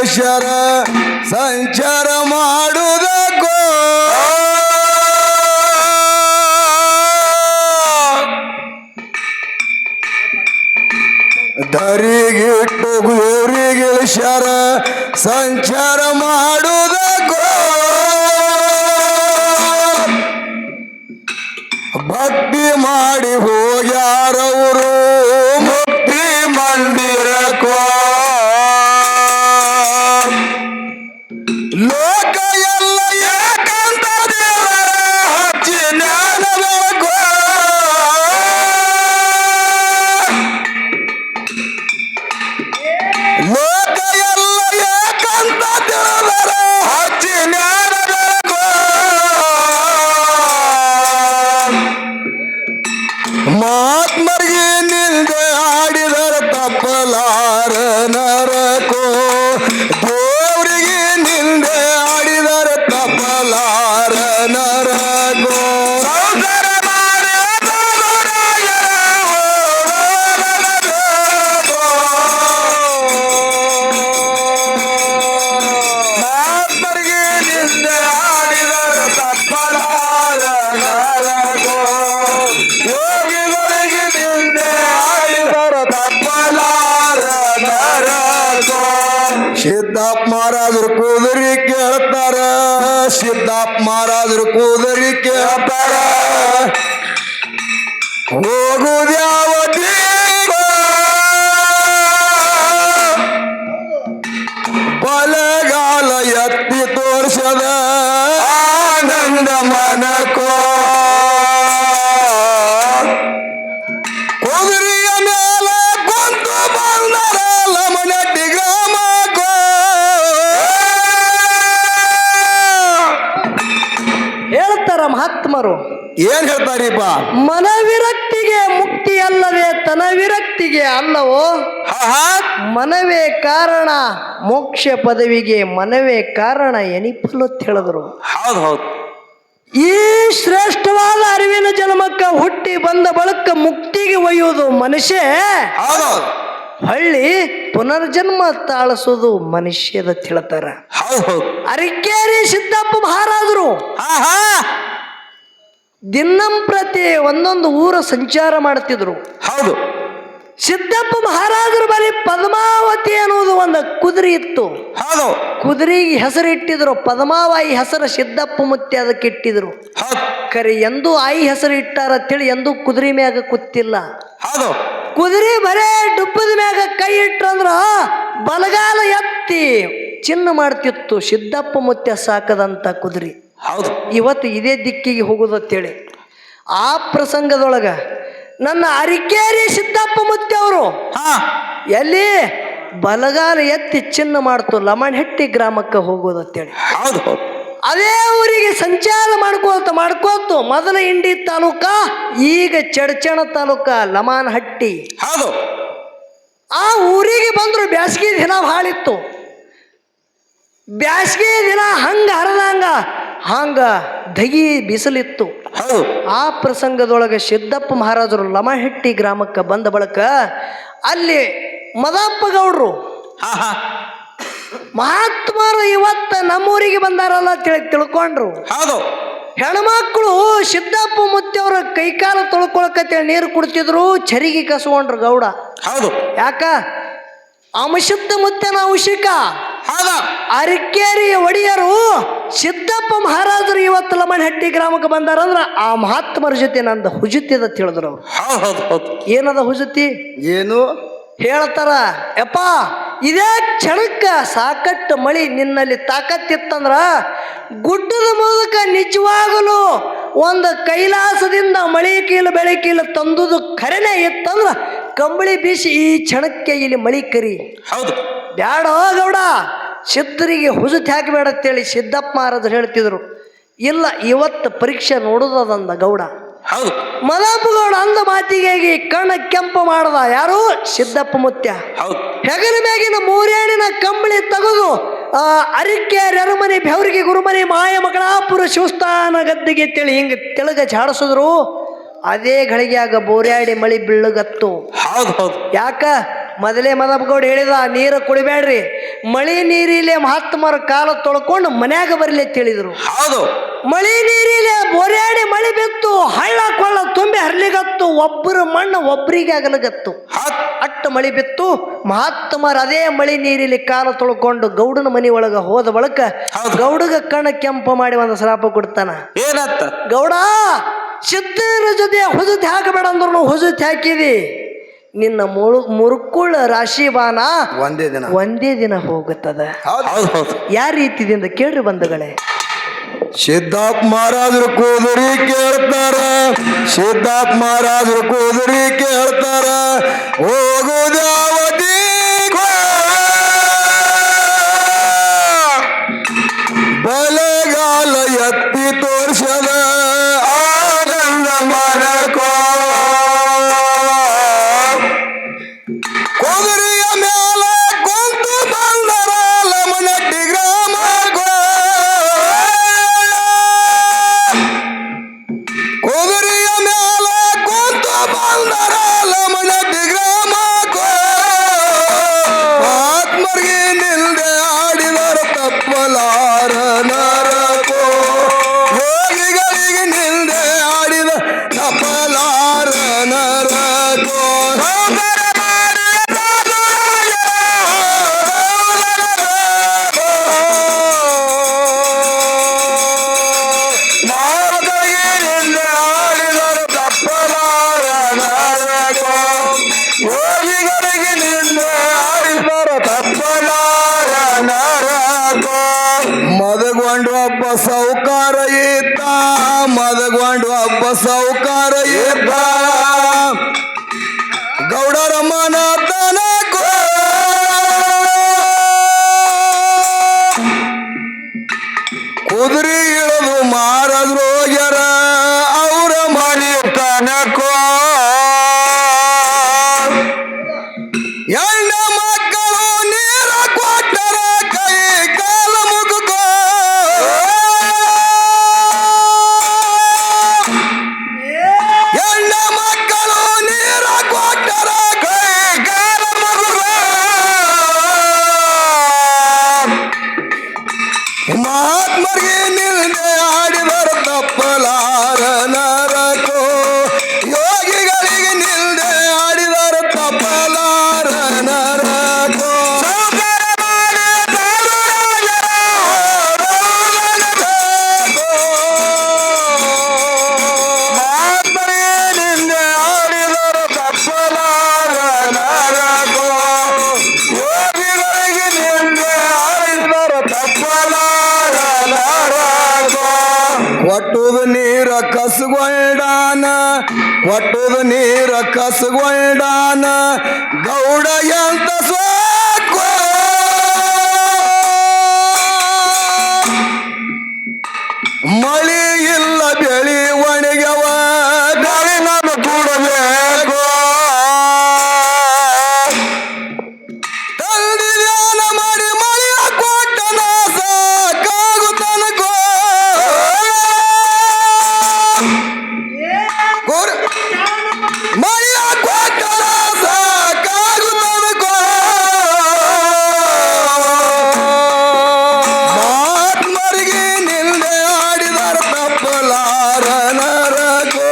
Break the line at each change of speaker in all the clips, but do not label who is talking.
ಮನುಷ್ಯರ ಸಂಚಾರ ಮಾಡುವುದಕ್ಕೋ ಧರಿಗಿಟ್ಟು ಊರಿಗಿಳಿಸ್ಯಾರ ಸಂಚಾರ ಮಾಡುವುದಕ್ಕೋ ಭಕ್ತಿ ಮಾಡಿ ಹೋಗ್ಯಾರವರು ಮುಕ್ತಿ ಮಂದಿರಕ್ಕೋ ಲೋಕ ಎಲ್ಲ ಏಕಂತ ದೇವರ ಹಚ್ಚಿ ಜ್ಞಾನ ಬೆಳಕೋ ಲೋಕ ಎಲ್ಲ ಏಕಂತ ದೇವರ ಹಚ್ಚಿ ಜ್ಞಾನ ಬೆಳಕೋ ಮಹಾತ್ಮರಿಗೆ ನಿಂದೆ ಆಡಿದರ ತಪ್ಪಲಾರ ನರಕೋ ದೇವರಿಗೆ ನಿಂದೆ ಆಡಿದರ ತಪ್ಪಲಾರ ನರಕೋ ಸೌಂದರ ಮಹಾತ್ಮರಿಗೆ ನಿಂದೆ ಆಡಿದರ ತಪ್ಪಲಾರ ನರಕೋ ಯೋಗಿಗಳಿಗೆ ನಿಂದೆ ಆಡಿದರ ತಪ್ಪಲಾರ ನರಕೋ ಸಿದ್ದಪ್ಪ ಮಹಾರಾಜರು ಕೂದರಿ ಕೇಳ್ತಾರ ಸಿದ್ದಪ್ಪ ಮಹಾರಾಜರು ಕೂದರಿ ಕೇಳ್ತಾರ ಹೋಗುದ್ಯಾವ ದಿಕ್ಕೋ? ಬಲಗಾಲ ಎತ್ತಿ ತೋರ್ಸದ ಆನಂದ ಮನಕೋ ಕುದುರೆಯ ಮೇಲೆ ಕುಂತು ಬಂದರ ಲಮನಟ್ಟಿ ಗ್ರಾಮಕ್ಕೋ
ಹೇಳ್ತಾರ ಮಹಾತ್ಮರು.
ಏನ್ ಹೇಳ್ತಾರಿಪ್ಪ?
ಮನವಿರಕ್ತಿಗೆ ಮುಕ್ತಿ ಅಲ್ಲವೇ ತನವಿರಕ್ತಿಗೆ ಅಲ್ಲವೋ? ಮನವೇ ಕಾರಣ ಮೋಕ್ಷ ಪದವಿಗೆ ಮನವೇ ಕಾರಣ ಎನಿಪಲು ಹೇಳಿದ್ರು.
ಹೌದು ಹೌದು.
ಈ ಶ್ರೇಷ್ಠವಾದ ಅರಿವಿನ ಜನ್ಮಕ್ಕ ಹುಟ್ಟಿ ಬಂದ ಬಳಿಕ ಮುಕ್ತಿಗೆ ಒಯ್ಯುವುದು ಮನುಷ್ಯ,
ಹೌದು
ಹಳ್ಳಿ ಪುನರ್ಜನ್ಮ ತಾಳಿಸೋದು ಮನುಷ್ಯದ ತಿಳ್ತಾರ.
ಹೌದು ಹೌದು.
ಅರಿಕೇರಿ ಸಿದ್ದಪ್ಪ ಮಹಾರಾಜರು ದಿನಂಪ್ರತಿ ಒಂದೊಂದು ಊರ ಸಂಚಾರ ಮಾಡ್ತಿದ್ರು.
ಹೌದು.
ಸಿದ್ದಪ್ಪ ಮಹಾರಾಜರ ಬಳಿ ಪದ್ಮಾವತಿ ಅನ್ನೋದು ಒಂದು ಕುದುರೆ ಇತ್ತು.
ಹೌದು.
ಕುದುರೆಗೆ ಹೆಸರು ಇಟ್ಟಿದ್ರು ಪದ್ಮಾವಾಯಿ ಹೆಸರು ಸಿದ್ದಪ್ಪ ಮುತ್ತಿ ಅದಕ್ಕೆ ಇಟ್ಟಿದ್ರು.
ಹೌದು.
ಕರೆ ಎಂದೂ ಆಯಿ ಹೆಸರು ಇಟ್ಟಾರ ಅಂತೇಳಿ ಎಂದೂ ಕುದುರೆ ಮ್ಯಾಗ ಕೂತಿಲ್ಲ.
ಹೌದು.
ಕುದುರೆ ಬರೇ ಡುಬ್ಬದ ಮ್ಯಾಗ ಕೈ ಇಟ್ಟಂದ್ರ ಬಲಗಾಲ ಎತ್ತಿ ಚಿನ್ನ ಮಾಡ್ತಿತ್ತು ಸಿದ್ದಪ್ಪ ಮುತ್ಯ ಸಾಕದಂತ ಕುದುರೆ.
ಹೌದು.
ಇವತ್ತು ಇದೇ ದಿಕ್ಕಿಗೆ ಹೋಗುದಂತೇಳಿ ಆ ಪ್ರಸಂಗದೊಳಗ ನನ್ನ ಅರಿಕೇರಿ ಸಿದ್ದಪ್ಪ ಮುತ್ಯ ಅವರು ಎಲ್ಲಿ ಬಲಗಾಲ ಎತ್ತಿ ಚಿನ್ನ ಮಾಡ್ತು ಲಮಣಹಟ್ಟಿ ಗ್ರಾಮಕ್ಕೆ ಹೋಗೋದಂತೇಳಿ.
ಹೌದು ಹೌದು.
ಅದೇ ಊರಿಗೆ ಸಂಚಾರ ಮಾಡ್ಕೋತ ಮೊದಲ ಇಂಡಿ ತಾಲೂಕ, ಈಗ ಚಡಚಣ ತಾಲೂಕ ಲಮಾನಹಟ್ಟಿ.
ಹೌದು.
ಆ ಊರಿಗೆ ಬಂದ್ರು. ಬ್ಯಾಸಗಿ ದಿನ ಭಾಳಿತ್ತು. ಬ್ಯಾಸಗಿ ದಿನ ಹಂಗ ಹರದಂಗ ಹಂಗ ದಗಿ ಬಿಸಿಲಿತ್ತು.
ಹೌದು.
ಆ ಪ್ರಸಂಗದೊಳಗೆ ಸಿದ್ದಪ್ಪ ಮಹಾರಾಜರು ಲಮಣಹಟ್ಟಿ ಗ್ರಾಮಕ್ಕೆ ಬಂದ ಬಳಿಕ ಅಲ್ಲಿ ಮದಪ್ಪ ಗೌಡ್ರು ಮಹಾತ್ಮರು ಇವತ್ತ ನಮ್ಮೂರಿಗೆ ಬಂದಾರಲ್ಲ ತಿಳ್ಕೊಂಡ್ರು.
ಹೌದು.
ಹೆಣ್ಮಕ್ಳು ಸಿದ್ದಪ್ಪ ಮುತ್ತಿಯವ್ರ ಕೈಕಾಲು ತೊಳ್ಕೊಳಕತ್ತೇಳಿ ನೀರು ಕುಡ್ತಿದ್ರು, ಚರಿಗೆ ಕಸ್ಕೊಂಡ್ರು ಗೌಡ.
ಹೌದು.
ಯಾಕ? ಅಂಶದ ಮುತ್ತನ ಔಷಿಕ
ಹೌದು.
ಅರಿಕೇರಿ ಒಡೆಯರು ಸಿದ್ದಪ್ಪ ಮಹಾರಾಜರು ಇವತ್ತು ಲಮಣಹಟ್ಟಿ ಗ್ರಾಮಕ್ಕೆ ಬಂದಾರಂದ್ರ ಆ ಮಹಾತ್ಮರ ಜೊತೆ ನಂದು ಹುಜುತಿದ ತಿಳಿದ್ರು ಅವ್ರು.
ಹೌದು ಹೌದು ಹೌದು.
ಏನದ ಹುಜುತಿ?
ಏನು
ಹೇಳ್ತಾರ, ಯಪ್ಪ ಇದೇ ಕ್ಷಣಕ್ಕ ಸಾಕಟ್ಟು ಮಳಿ ನಿನ್ನಲ್ಲಿ ತಾಕತ್ತಿತ್ತಂದ್ರ ಗುಡ್ಡದ ಮೂಲಕ ನಿಜವಾಗಲು ಒಂದು ಕೈಲಾಸದಿಂದ ಮಳಿ ಕೀಲು ಬೆಳೆ ಕೀಲು ತಂದುದು ಖರೇನೆ ಇತ್ತಂದ್ರ ಕಂಬಳಿ ಬೀಸಿ ಈ ಕ್ಷಣಕ್ಕೆ ಇಲ್ಲಿ ಮಳಿ ಕರಿ.
ಹೌದು.
ಬ್ಯಾಡ ಗೌಡ, ಸಿದ್ಧರಿಗೆ ಹುಜುತಿ ಹಾಕಬೇಡ ಅಂತೇಳಿ ಸಿದ್ದಪ್ಪ ಮಹಾರಾಜರು ಹೇಳ್ತಿದ್ರು. ಇಲ್ಲ, ಇವತ್ತು ಪರೀಕ್ಷೆ ನೋಡುದಂದ ಗೌಡ.
ಹೌದು.
ಮದಪ್ಪ ಗೌಡ ಅಂದ ಮಾತಿಗಾಗಿ ಕಣ್ಣ ಕೆಂಪು ಮಾಡದ ಯಾರು? ಸಿದ್ದಪ್ಪ ಮುತ್ಯ.
ಹೌದು.
ಹೆಗಲ ಮ್ಯಾಗಿನ ಮೂರ್ಯಾಣಿನ ಕಂಬಳಿ ತೆಗೆದು ಅರಿಕೆರೆ ಅರಮನೆ ಬೆವರಿಗೆ ಗುರುಮನೆ ಮಾಯ ಮಗಳಾಪುರ ಶಿವಸ್ಥಾನ ಗದ್ದಿಗೆ ತಿಳಿ ಹಿಂಗ ತೆಳಗ ಝಾಡಿಸಿದ್ರು. ಅದೇ ಗಳಿಗ್ಯಾಗ ಬೋರ್ಯಾಡಿ ಮಳಿ ಬೀಳಗತ್ತು.
ಹೌದು ಹೌದು.
ಯಾಕ? ಮೊದಲೇ ಮದಬಗೌಡ ಹೇಳಿದ ನೀರು ಕುಡಿಬೇಡ್ರಿ, ಮಳಿ ನೀರಿಲೆ ಮಹಾತ್ಮರ ಕಾಲ ತೊಳ್ಕೊಂಡು ಮನ್ಯಾಗ ಬರ್ಲಿ ಅಂತ ಹೇಳಿದ್ರು.
ಹೌದು.
ಮಳಿ ನೀರಿಲೆ ಬೋರ್ಯಾಡಿ ಮಳಿ ಬಿತ್ತು, ಹಳ್ಳ ಕೊಳ್ಳ ತುಂಬಿ ಹರ್ಲಿಗತ್ತು, ಒಬ್ಬರ ಮಣ್ಣು ಒಬ್ಬರಿಗೆ ಆಗಲಗತ್ತು. ಅಟ್ಟ ಮಳಿ ಬಿತ್ತು. ಮಹಾತ್ಮರ ಅದೇ ಮಳಿ ನೀರಿಲಿ ಕಾಲ ತೊಳ್ಕೊಂಡು ಗೌಡನ ಮನಿ ಒಳಗ ಹೋದ ಬಳಕ ಗೌಡಗ ಕಣ್ಣ ಕೆಂಪು ಮಾಡಿ ಒಂದು ಶ್ರಾಪ ಕೊಡ್ತಾನ.
ಏನತ್ತ?
ಗೌಡ, ಸಿದ್ಧರ ಜೊತೆ ಹುಜುತಿ ಹಾಕಬೇಡ ಅಂದ್ರು ಹುಜುತಿ ಹಾಕಿದಿ, ನಿನ್ನ ಮುರುಕುಳ ರಾಶಿ ಬಾನ ಒಂದೇ ದಿನ ಹೋಗುತ್ತದ. ಯಾವ ರೀತಿದಿಂದ ಕೇಳ್ರಿ ಬಂಧುಗಳೇ.
ಸಿದ್ಧಾರ್ಥ ಮಹಾರಾಜರು ಕೂದರಿ ಕೇಳ್ತಾರ, ಸಿದ್ಧಾರ್ಥ ಮಹಾರಾಜರು ಕೂದರಿ ಕೇಳ್ತಾರ, ಹೋಗುದಾವತಿ ಬಲಗಾಲ ಎತ್ತಿ ತೋರ್ಸದ ಆನಂದ ಮನಕೋ, ಕುದುರೆಯ ಮ್ಯಾಲ ಕುಂತು ಬಂದರ ಲಮನಟ್ಟಿ ಗ್ರಾಮಕ್ಕೋ, ಕುದುರೆಯ ಮ್ಯಾಲ ಕುಂತು ಬಂದರ ಲಮನಟ್ಟಿ ಗ್ರಾಮಕ್ಕೋ, ಆತ್ಮರಿಗೆ ನಿಲ್ದೆ ಆಡಿದರ ತಪ್ಪಲಾರ ನರಕೋ, ಯೋಗಿಗಳಿಗೆ ನಿಲ್ದೆ ಆಡಿದ ತಪ್ಪಲಾರ ನರಕೋ, ಯೋಗಿಗಳಿಗೆ ನಿಂದ ಆಡಿದರ ತಪ್ಪಲಾರ ನರಕೋ. ಮದಗೊಂಡು ಒಬ್ಬ ಸೌಕಾರ ಇದ್ದ, ಮದಗೊಂಡು ಒಬ್ಬ ಸೌಕಾರ ಇದ್ದ, ಗೌಡರ ಮನ ತನಕೋ, ಕುದುರೆ ಇಳಿದು ಮಾರದ್ರು ಹೋಗ್ಯಾರ ಅವರ ಮನೆ ತನಕೋ, ಹೆಣ್ಣ ಮಕ್ಕಳು ನೀರ ಕೊಟ್ಟರ ಕೈ ಕಾಲ ಮುಗುಕೋ, ಹೆಣ್ಣ ಮಕ್ಕಳು ನೀರ ಕೊಟ್ಟರ ಕೈ ಕಾಲ ಮುಗುಕೋ, ಮಹಾತ್ಮರಿಗೆ ನಿಲ್ದೆ ಆಡಿದರ ತಪ್ಪಲಾರ ನರಕೋ, ಯೋಗಿಗಳಿಗೆ ನಿಲ್ದೆ ಆಡಿದರ ತಪ್ಪಲಾರ ನರಕೋ, ಮಹಾತ್ಮರಿಗೆ ನಿಲ್ದೆ ಆಡಿದರ ತಪ್ಪಲಾರ ನರಕೋ, ಯೋಗಿಗಳಿಗೆ ನಿಲ್ದೆ ಆಡಿದರ ತಪ್ಪಲಾರ ನರಕೋ. ಒಟ್ಟುದು ನೀರ ಕಸಗೊಂಡಾನ, ಒಟ್ಟುದು ನೀರ ಕಸಗೊಂಡಾನ ಗೌಡ ಎಂತ ಸಾಕೋ, ಮಳಿ ಇಲ್ಲ ಬೆಳಿ ಒಣಗ್ಯವ ಗಾಳಿ ನಾನು ಕೂಡಬೇಕು, ತಂದಿ ಧ್ಯಾನ ಮಾಡಿ ಮಳಿಯ ಕೊಟ್ಟನ ಸಾಕಾಗುತ್ತನಕೋ, ಮಳಿಯ ಕೊಟ್ಟನ ಸಾಕಾಗುತ್ತನಕೋ, ಮಹಾತ್ಮರಿಗೆ ನಿಲ್ದೆ ಆಡಿದರ ತಪ್ಪಲಾರ ನರಕೋ,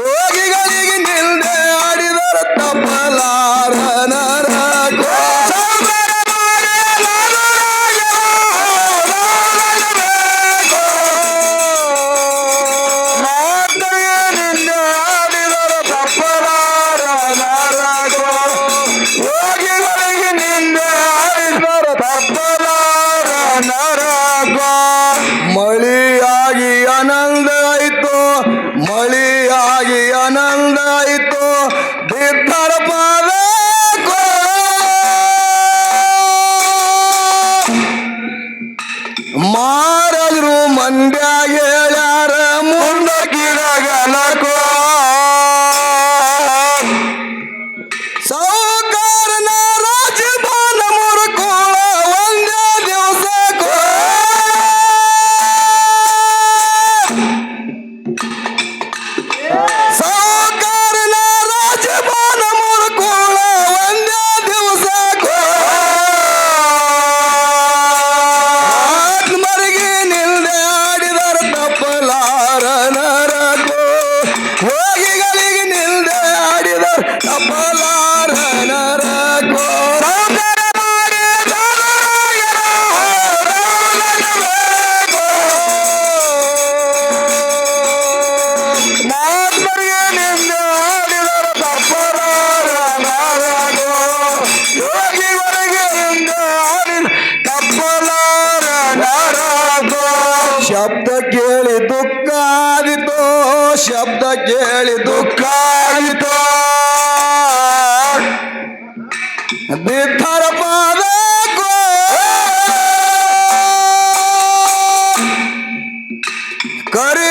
ಯೋಗಿಗಳಿಗೆ ನಿಲ್ದೆ ಆಡಿದರ ತಪ್ಪಲಾರ ನರಕೋ, ಮಹಾತ್ಮರಿಗೆ ನಿಲ್ದೆ ಆಡಿದರ ತಪ್ಪಲಾರ ನರಕೋ, ಯೋಗಿಗಳಿಗೆ ನಿಲ್ದೆ ಆಡಿದರ ತಪ್ಪಲಾರ ನರಕೋ. ಮಳಿಯಾಗಿ ಆನಂದ ಆಯ್ತು, ಮಳಿಯಾಗಿ ಆನಂದ ಆಯ್ತು, ಬಿದ್ದರ ಪಾದಕ್ಕೋ, ಮಾರದ್ರು ಮಂಡ್ಯಾಗ ಹೇಳ್ಯಾರ ಮುಂದ ಗಿಡಗಲಕೋ, ಸೌಕಾರನ ರಾಜಭಾನ ಮುರುಕುಳ ಒಂದೇ ದಿವಸಕ್ಕೋ, ಸೌಕಾರನ ರಾಜಭಾನ ಮುರುಕುಳ ಒಂದೇ ಶಬ್ದ ಕೇಳಿ ದುಃಖ ಆದಿತೋ ಶಬ್ದ ಕೇಳಿ ದುಃಖ ಆದಿತೋ ಬಿತ್ತರ ಪಾದಕ್ಕೋ ಕರಿ